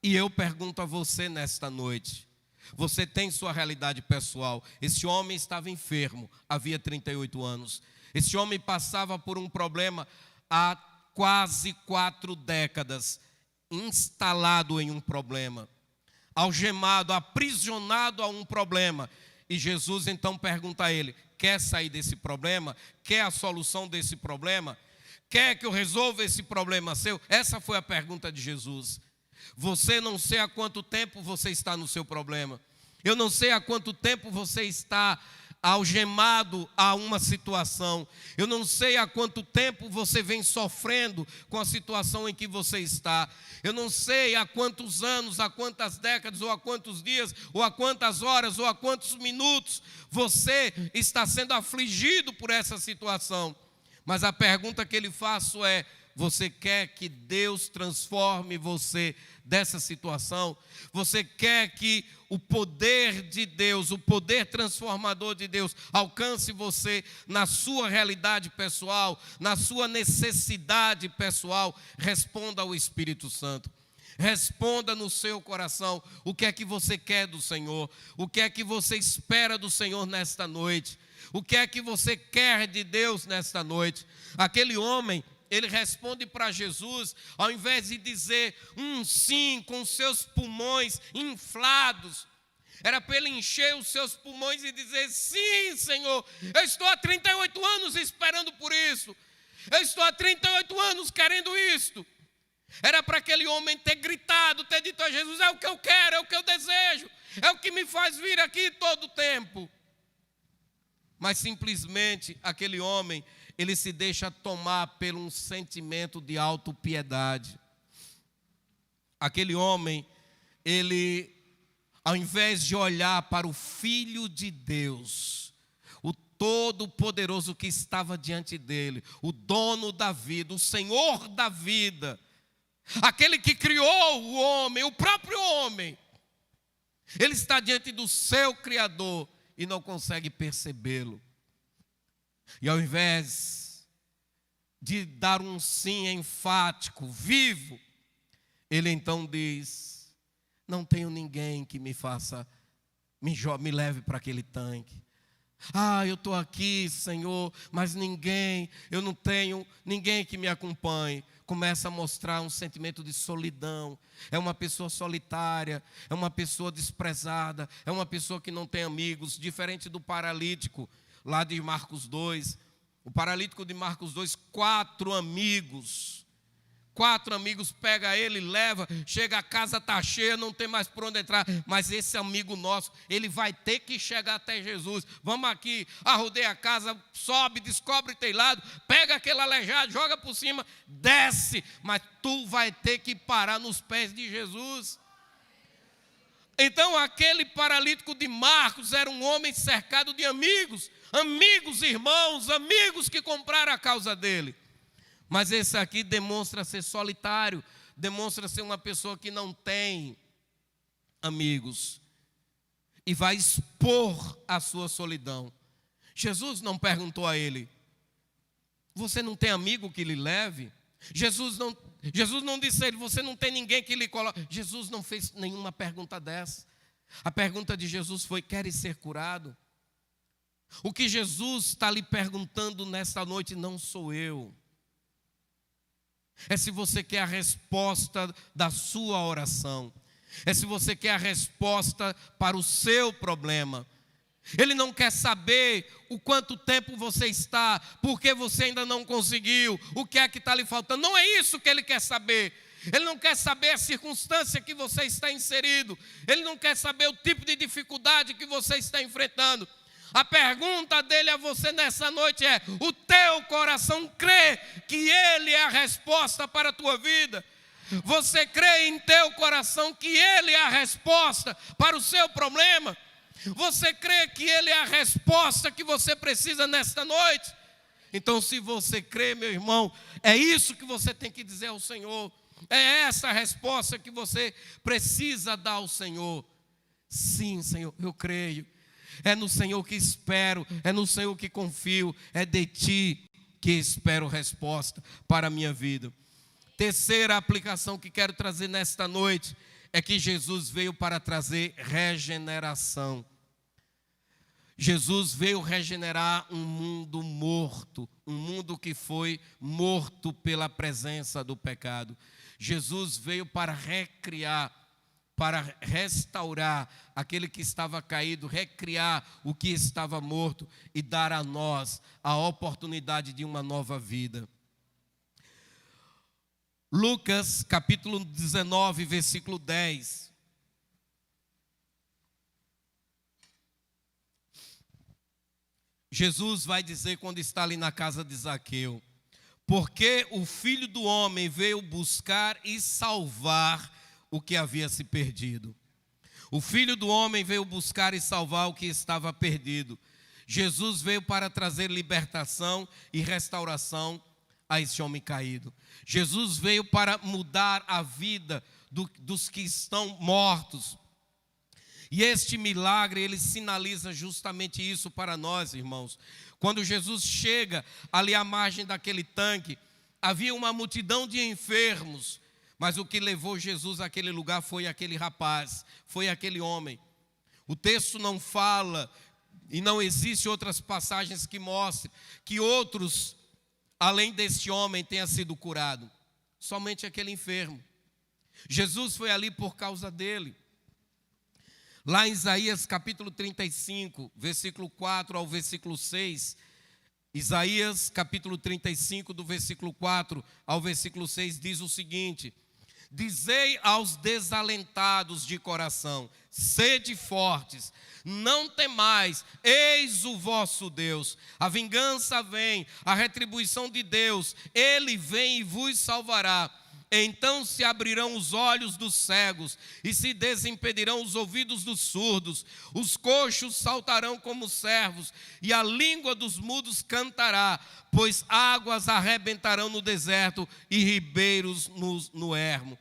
E eu pergunto a você nesta noite, você tem sua realidade pessoal. Esse homem estava enfermo, havia 38 anos. Esse homem passava por um problema há quase 4 décadas, instalado em um problema, algemado, aprisionado a um problema. E Jesus então pergunta a ele, quer sair desse problema? Quer a solução desse problema? Quer que eu resolva esse problema seu? Essa foi a pergunta de Jesus. Você, não sei há quanto tempo você está no seu problema. Eu não sei há quanto tempo você está algemado a uma situação. Eu não sei há quanto tempo você vem sofrendo com a situação em que você está. Eu não sei há quantos anos, há quantas décadas, ou há quantos dias, ou há quantas horas, ou há quantos minutos você está sendo afligido por essa situação. Mas a pergunta que lhe faço é, você quer que Deus transforme você dessa situação? Você quer que o poder de Deus, o poder transformador de Deus, alcance você na sua realidade pessoal, na sua necessidade pessoal? Responda ao Espírito Santo. Responda no seu coração o que é que você quer do Senhor, o que é que você espera do Senhor nesta noite, o que é que você quer de Deus nesta noite. Aquele homem, ele responde para Jesus, ao invés de dizer um sim com seus pulmões inflados, Era para ele encher os seus pulmões e dizer: sim, Senhor, eu estou há 38 anos esperando por isso. Eu estou há 38 anos querendo isto. Era para aquele homem ter gritado, ter dito a Jesus: é o que eu quero, é o que eu desejo, é o que me faz vir aqui todo o tempo. Mas simplesmente aquele homem, ele se deixa tomar por um sentimento de autopiedade. Aquele homem, ele, ao invés de olhar para o Filho de Deus, o Todo-Poderoso que estava diante dele, o dono da vida, o Senhor da vida, aquele que criou o homem, o próprio homem, ele está diante do seu Criador e não consegue percebê-lo. E ao invés de dar um sim enfático, vivo, ele então diz: não tenho ninguém que me faça, me leve para aquele tanque. Eu estou aqui, Senhor, mas eu não tenho ninguém que me acompanhe. Começa a mostrar um sentimento de solidão. É uma pessoa solitária, é uma pessoa desprezada, é uma pessoa que não tem amigos, diferente do paralítico lá de Marcos 2. O paralítico de Marcos 2, 4 amigos pega ele, leva, chega, a casa está cheia, não tem mais por onde entrar, mas esse amigo nosso, ele vai ter que chegar até Jesus. Vamos aqui, arrodeia a casa, sobe, descobre telhado, pega aquele aleijado, joga por cima, desce, mas tu vai ter que parar nos pés de Jesus. Então aquele paralítico de Marcos era um homem cercado de amigos, irmãos, amigos que compraram a causa dele. Mas esse aqui demonstra ser solitário, demonstra ser uma pessoa que não tem amigos e vai expor a sua solidão. Jesus não perguntou a ele: você não tem amigo que lhe leve? Jesus não disse a ele: você não tem ninguém que lhe coloque. Jesus não fez nenhuma pergunta dessa. A pergunta de Jesus foi: queres ser curado? O que Jesus está lhe perguntando nesta noite não sou eu. É se você quer a resposta da sua oração. É se você quer a resposta para o seu problema. Ele não quer saber o quanto tempo você está, porque você ainda não conseguiu, o que é que está lhe faltando. Não é isso que ele quer saber. Ele não quer saber a circunstância que você está inserido. Ele não quer saber o tipo de dificuldade que você está enfrentando. A pergunta dele a você nessa noite é: o teu coração crê que ele é a resposta para a tua vida? Você crê em teu coração que ele é a resposta para o seu problema? Você crê que ele é a resposta que você precisa nesta noite? Então, se você crê, meu irmão, é isso que você tem que dizer ao Senhor. É essa a resposta que você precisa dar ao Senhor. Sim, Senhor, eu creio. É no Senhor que espero, é no Senhor que confio, é de Ti que espero resposta para a minha vida. Terceira aplicação que quero trazer nesta noite é que Jesus veio para trazer regeneração. Jesus veio regenerar um mundo morto, um mundo que foi morto pela presença do pecado. Jesus veio para recriar, para restaurar aquele que estava caído, recriar o que estava morto e dar a nós a oportunidade de uma nova vida. Lucas capítulo 19, versículo 10. Jesus vai dizer quando está ali na casa de Zaqueu: porque o Filho do Homem veio buscar e salvar o que havia se perdido. O Filho do Homem veio buscar e salvar o que estava perdido. Jesus veio para trazer libertação e restauração a esse homem caído. Jesus veio para mudar a vida dos que estão mortos. E este milagre, ele sinaliza justamente isso para nós, irmãos. Quando Jesus chega ali à margem daquele tanque, havia uma multidão de enfermos, mas o que levou Jesus àquele lugar foi aquele rapaz, foi aquele homem. O texto não fala, e não existe outras passagens que mostrem que outros, além deste homem, tenha sido curado. Somente aquele enfermo. Jesus foi ali por causa dele. Lá em Isaías capítulo 35, versículo 4 ao versículo 6, Isaías capítulo 35, do versículo 4 ao versículo 6, diz o seguinte: dizei aos desalentados de coração, sede fortes, não temais, eis o vosso Deus. A vingança vem, a retribuição de Deus, Ele vem e vos salvará. Então se abrirão os olhos dos cegos e se desimpedirão os ouvidos dos surdos. Os coxos saltarão como servos e a língua dos mudos cantará, pois águas arrebentarão no deserto e ribeiros no ermo.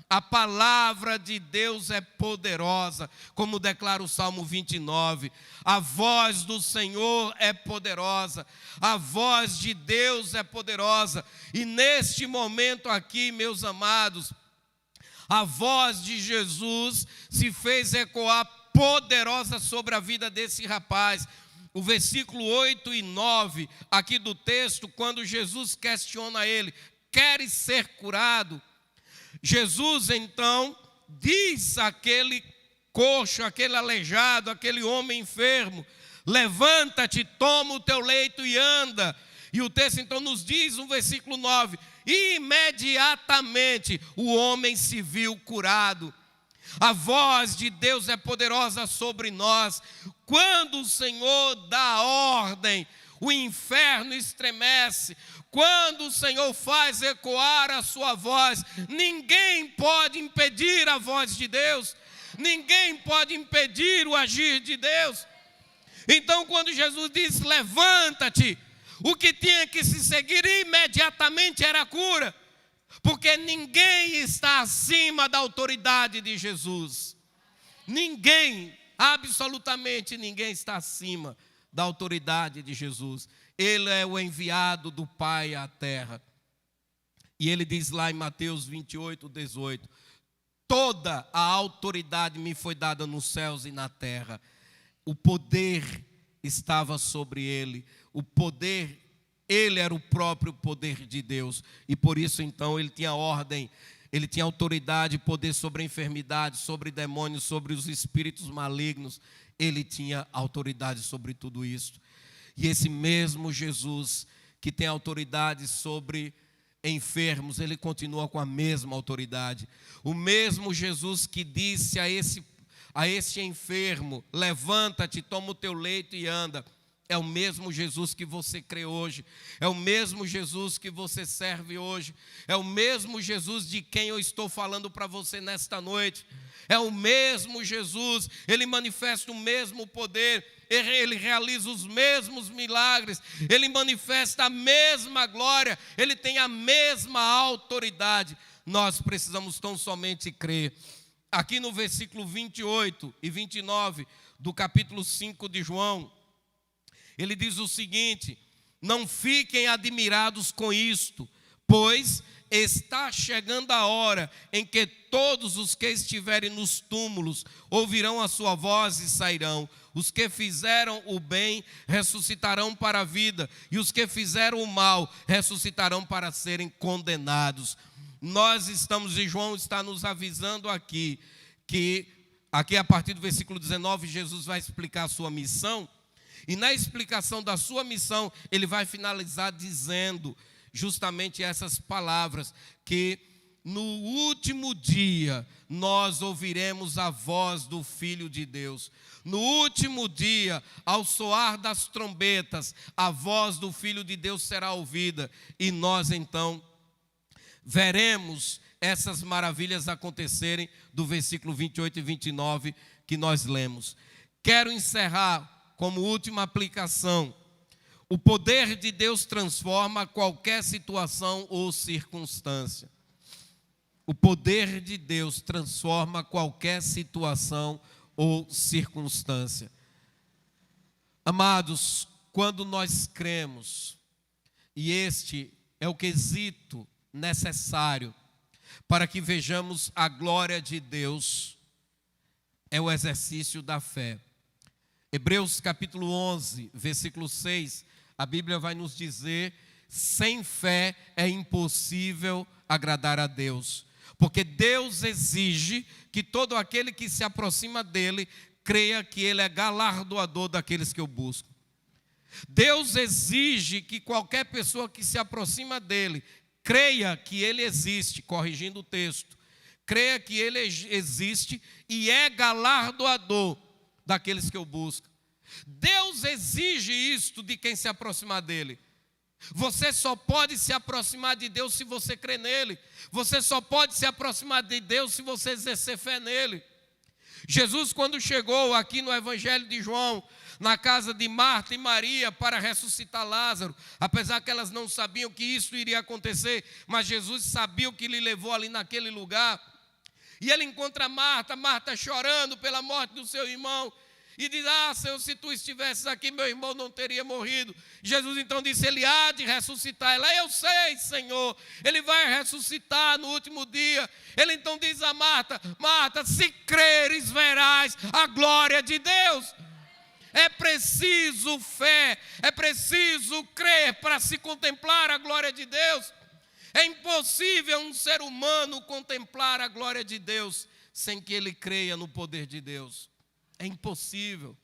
A palavra de Deus é poderosa, como declara o Salmo 29. A voz do Senhor é poderosa, a voz de Deus é poderosa. E neste momento aqui, meus amados, a voz de Jesus se fez ecoar poderosa sobre a vida desse rapaz. O versículo 8 e 9 aqui do texto, quando Jesus questiona ele: queres ser curado? Jesus então diz àquele coxo, aquele aleijado, aquele homem enfermo: levanta-te, toma o teu leito e anda. E o texto então nos diz no versículo 9: imediatamente o homem se viu curado. A voz de Deus é poderosa sobre nós. Quando o Senhor dá ordem, o inferno estremece. Quando o Senhor faz ecoar a sua voz, ninguém pode impedir a voz de Deus, ninguém pode impedir o agir de Deus. Então, quando Jesus diz: levanta-te, o que tinha que se seguir imediatamente era a cura, porque ninguém está acima da autoridade de Jesus. Ninguém, absolutamente ninguém está acima da autoridade de Jesus. Ele é o enviado do Pai à terra. E ele diz lá em Mateus 28, 18: toda a autoridade me foi dada nos céus e na terra. O poder estava sobre ele. O poder, ele era o próprio poder de Deus. E por isso então ele tinha ordem, ele tinha autoridade e poder sobre a enfermidade, sobre demônios, sobre os espíritos malignos. Ele tinha autoridade sobre tudo isso. E esse mesmo Jesus que tem autoridade sobre enfermos, ele continua com a mesma autoridade. O mesmo Jesus que disse a esse enfermo: levanta-te, toma o teu leito e anda. É o mesmo Jesus que você crê hoje, é o mesmo Jesus que você serve hoje, é o mesmo Jesus de quem eu estou falando para você nesta noite. É o mesmo Jesus, ele manifesta o mesmo poder, ele realiza os mesmos milagres, ele manifesta a mesma glória, ele tem a mesma autoridade. Nós precisamos tão somente crer. Aqui no versículo 28 e 29 do capítulo 5 de João, ele diz o seguinte: não fiquem admirados com isto, pois está chegando a hora em que todos os que estiverem nos túmulos ouvirão a sua voz e sairão. Os que fizeram o bem ressuscitarão para a vida, e os que fizeram o mal ressuscitarão para serem condenados. Nós estamos, e João está nos avisando aqui, que aqui a partir do versículo 19, Jesus vai explicar a sua missão, e na explicação da sua missão, ele vai finalizar dizendo justamente essas palavras: que no último dia nós ouviremos a voz do Filho de Deus. No último dia, ao soar das trombetas, a voz do Filho de Deus será ouvida, e nós então veremos essas maravilhas acontecerem, do versículo 28 e 29 que nós lemos. Quero encerrar como última aplicação: o poder de Deus transforma qualquer situação ou circunstância. O poder de Deus transforma qualquer situação ou circunstância. Amados, quando nós cremos, e este é o quesito necessário para que vejamos a glória de Deus, é o exercício da fé. Hebreus capítulo 11, versículo 6, a Bíblia vai nos dizer: sem fé é impossível agradar a Deus, porque Deus exige que todo aquele que se aproxima dele creia que Ele é galardoador daqueles que o buscam. Deus exige que qualquer pessoa que se aproxima dEle creia que Ele existe, corrigindo o texto, creia que Ele existe e é galardoador daqueles que o buscam. Deus exige isto de quem se aproximar dEle. Você só pode se aproximar de Deus se você crê nele. Você só pode se aproximar de Deus se você exercer fé nele. Jesus, quando chegou aqui no Evangelho de João, na casa de Marta e Maria para ressuscitar Lázaro, apesar que elas não sabiam que isso iria acontecer, mas Jesus sabia o que lhe levou ali naquele lugar. E ele encontra Marta chorando pela morte do seu irmão, e diz: Senhor, se tu estivesses aqui, meu irmão não teria morrido. Jesus então disse: ele há de ressuscitar. Ela: eu sei, Senhor, ele vai ressuscitar no último dia. Ele então diz a Marta: Marta, se creres, verás a glória de Deus. É preciso fé, é preciso crer para se contemplar a glória de Deus. É impossível um ser humano contemplar a glória de Deus sem que ele creia no poder de Deus. É impossível.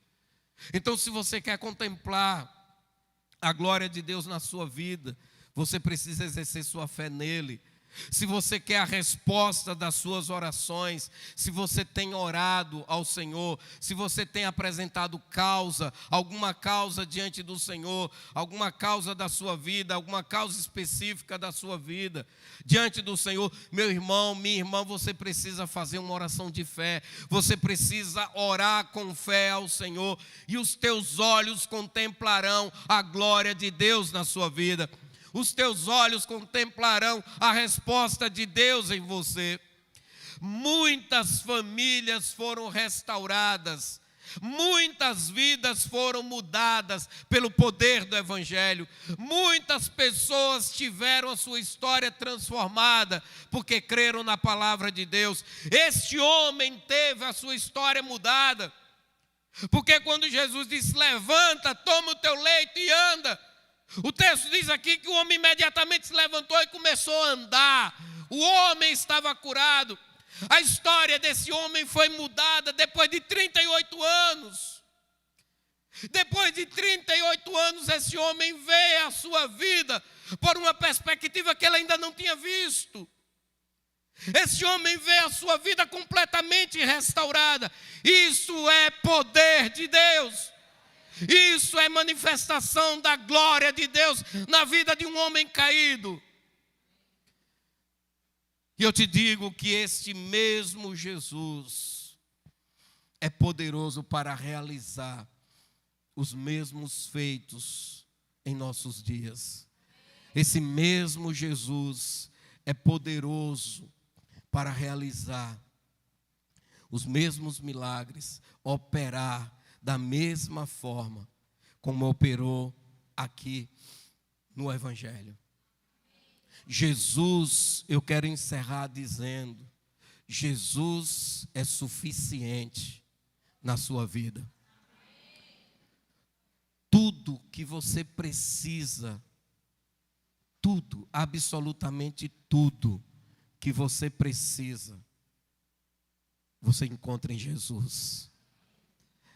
Então, se você quer contemplar a glória de Deus na sua vida, você precisa exercer sua fé nele. Se você quer a resposta das suas orações, se você tem orado ao Senhor, se você tem apresentado alguma causa diante do Senhor, alguma causa da sua vida, alguma causa específica da sua vida, diante do Senhor, meu irmão, minha irmã, você precisa fazer uma oração de fé, você precisa orar com fé ao Senhor, e os teus olhos contemplarão a glória de Deus na sua vida. Os teus olhos contemplarão a resposta de Deus em você. Muitas famílias foram restauradas, muitas vidas foram mudadas pelo poder do Evangelho. Muitas pessoas tiveram a sua história transformada porque creram na palavra de Deus. Este homem teve a sua história mudada, porque quando Jesus disse: levanta, toma o teu leito e anda, o texto diz aqui que o homem imediatamente se levantou e começou a andar. O homem estava curado. A história desse homem foi mudada depois de 38 anos. Depois de 38 anos, esse homem vê a sua vida por uma perspectiva que ele ainda não tinha visto. Esse homem vê a sua vida completamente restaurada. Isso é poder de Deus. Isso é manifestação da glória de Deus na vida de um homem caído. E eu te digo que este mesmo Jesus é poderoso para realizar os mesmos feitos em nossos dias. Esse mesmo Jesus é poderoso para realizar os mesmos milagres, operar da mesma forma como operou aqui no Evangelho. Jesus, eu quero encerrar dizendo, Jesus é suficiente na sua vida. Tudo que você precisa, tudo, absolutamente tudo que você precisa, você encontra em Jesus.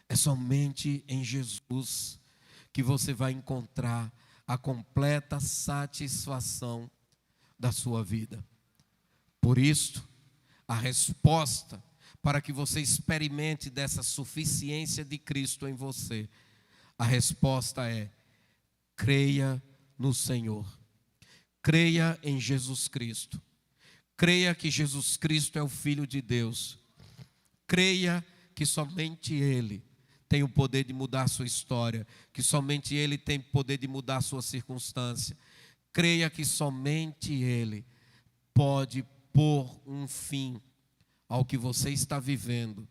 É somente em Jesus que você vai encontrar a completa satisfação da sua vida. Por isso, a resposta para que você experimente dessa suficiência de Cristo em você, a resposta é: creia no Senhor. Creia em Jesus Cristo. Creia que Jesus Cristo é o Filho de Deus. Creia que somente Ele tem o poder de mudar a sua história, que somente Ele tem o poder de mudar a sua circunstância. Creia que somente Ele pode pôr um fim ao que você está vivendo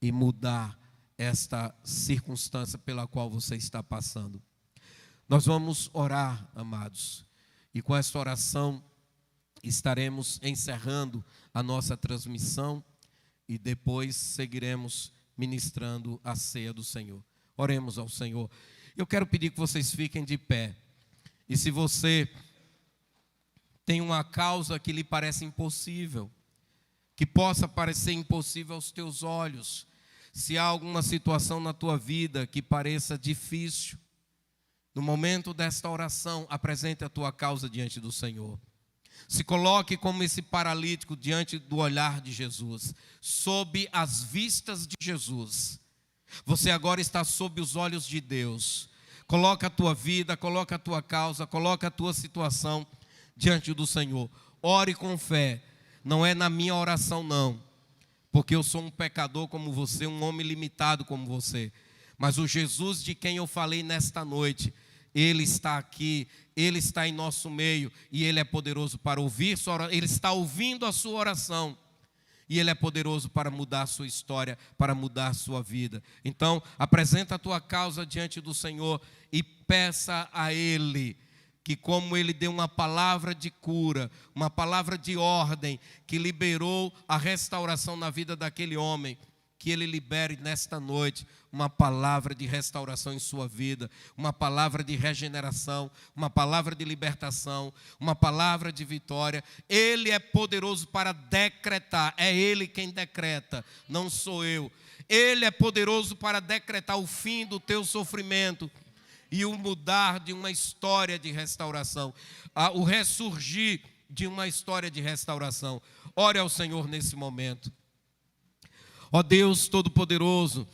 e mudar esta circunstância pela qual você está passando. Nós vamos orar, amados, e com esta oração estaremos encerrando a nossa transmissão e depois seguiremos ministrando a ceia do Senhor. Oremos ao Senhor. Eu quero pedir que vocês fiquem de pé. E se você tem uma causa que lhe parece impossível, que possa parecer impossível aos teus olhos, Se há alguma situação na tua vida que pareça difícil, no momento desta oração, apresente a tua causa diante do Senhor. Se coloque como esse paralítico diante do olhar de Jesus, sob as vistas de Jesus. Você agora está sob os olhos de Deus. Coloca a tua vida, coloca a tua causa, coloca a tua situação diante do Senhor. Ore com fé. Não é na minha oração não, porque eu sou um pecador como você, um homem limitado como você. Mas o Jesus de quem eu falei nesta noite, Ele está aqui, Ele está em nosso meio e Ele é poderoso para ouvir sua oração. Ele está ouvindo a sua oração e Ele é poderoso para mudar a sua história, para mudar a sua vida. Então, apresenta a tua causa diante do Senhor e peça a Ele que, como Ele deu uma palavra de cura, uma palavra de ordem, que liberou a restauração na vida daquele homem, que Ele libere nesta noite uma palavra de restauração em sua vida, uma palavra de regeneração, uma palavra de libertação, uma palavra de vitória. Ele é poderoso para decretar, é Ele quem decreta, não sou eu. Ele é poderoso para decretar o fim do teu sofrimento e o mudar de uma história de restauração, o ressurgir de uma história de restauração. Ore ao Senhor nesse momento. Ó Deus Todo-Poderoso,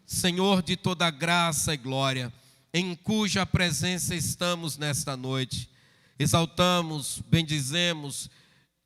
Senhor de toda graça e glória, em cuja presença estamos nesta noite, exaltamos, bendizemos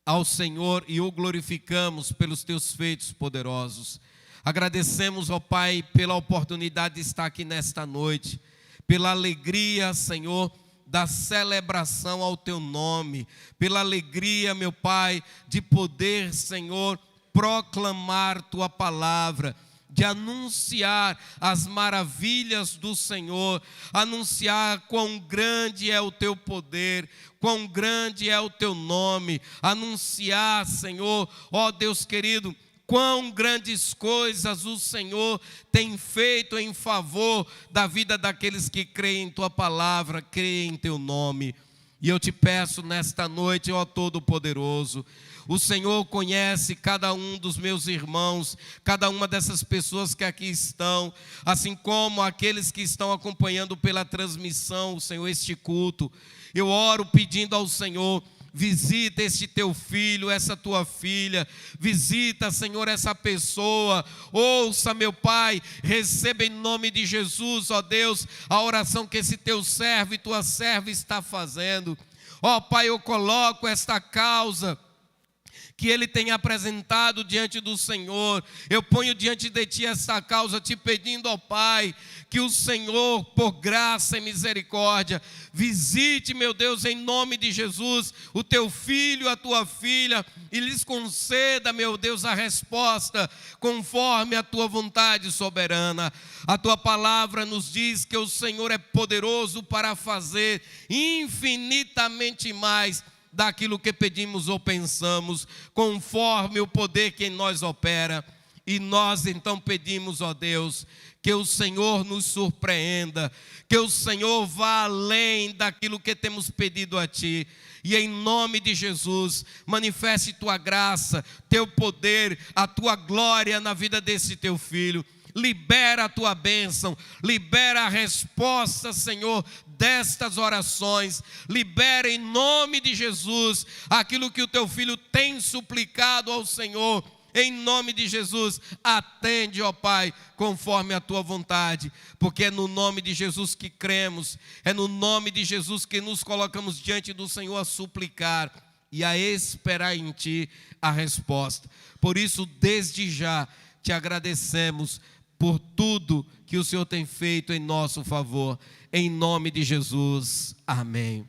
ao Senhor e o glorificamos pelos teus feitos poderosos. Agradecemos, ó Pai, pela oportunidade de estar aqui nesta noite, pela alegria, Senhor, da celebração ao teu nome, pela alegria, meu Pai, de poder, Senhor, proclamar tua palavra, de anunciar as maravilhas do Senhor, anunciar quão grande é o teu poder, quão grande é o teu nome, anunciar, Senhor, ó Deus querido, quão grandes coisas o Senhor tem feito em favor da vida daqueles que creem em tua palavra, creem em teu nome. E eu te peço nesta noite, ó Todo-Poderoso, o Senhor conhece cada um dos meus irmãos, cada uma dessas pessoas que aqui estão, assim como aqueles que estão acompanhando pela transmissão, Senhor, este culto. Eu oro pedindo ao Senhor, visita este teu filho, essa tua filha, visita, Senhor, essa pessoa, ouça, meu Pai, receba em nome de Jesus, ó Deus, a oração que esse teu servo e tua serva está fazendo. Ó Pai, eu coloco esta causa que ele tem apresentado diante do Senhor, eu ponho diante de ti essa causa, te pedindo, ó Pai, que o Senhor, por graça e misericórdia, visite, meu Deus, em nome de Jesus, o teu filho, a tua filha, e lhes conceda, meu Deus, a resposta conforme a tua vontade soberana. A tua palavra nos diz que o Senhor é poderoso para fazer infinitamente mais daquilo que pedimos ou pensamos, conforme o poder que em nós opera. E nós então pedimos, ó Deus, que o Senhor nos surpreenda, que o Senhor vá além daquilo que temos pedido a Ti. E em nome de Jesus, manifeste Tua graça, Teu poder, a Tua glória na vida desse Teu filho. Libera a Tua bênção, libera a resposta, Senhor, destas orações. Libera em nome de Jesus aquilo que o Teu filho tem suplicado ao Senhor. Em nome de Jesus, atende, ó Pai, conforme a Tua vontade, porque é no nome de Jesus que cremos, é no nome de Jesus que nos colocamos diante do Senhor a suplicar e a esperar em Ti a resposta. Por isso, desde já, Te agradecemos por tudo que o Senhor tem feito em nosso favor. Em nome de Jesus, amém.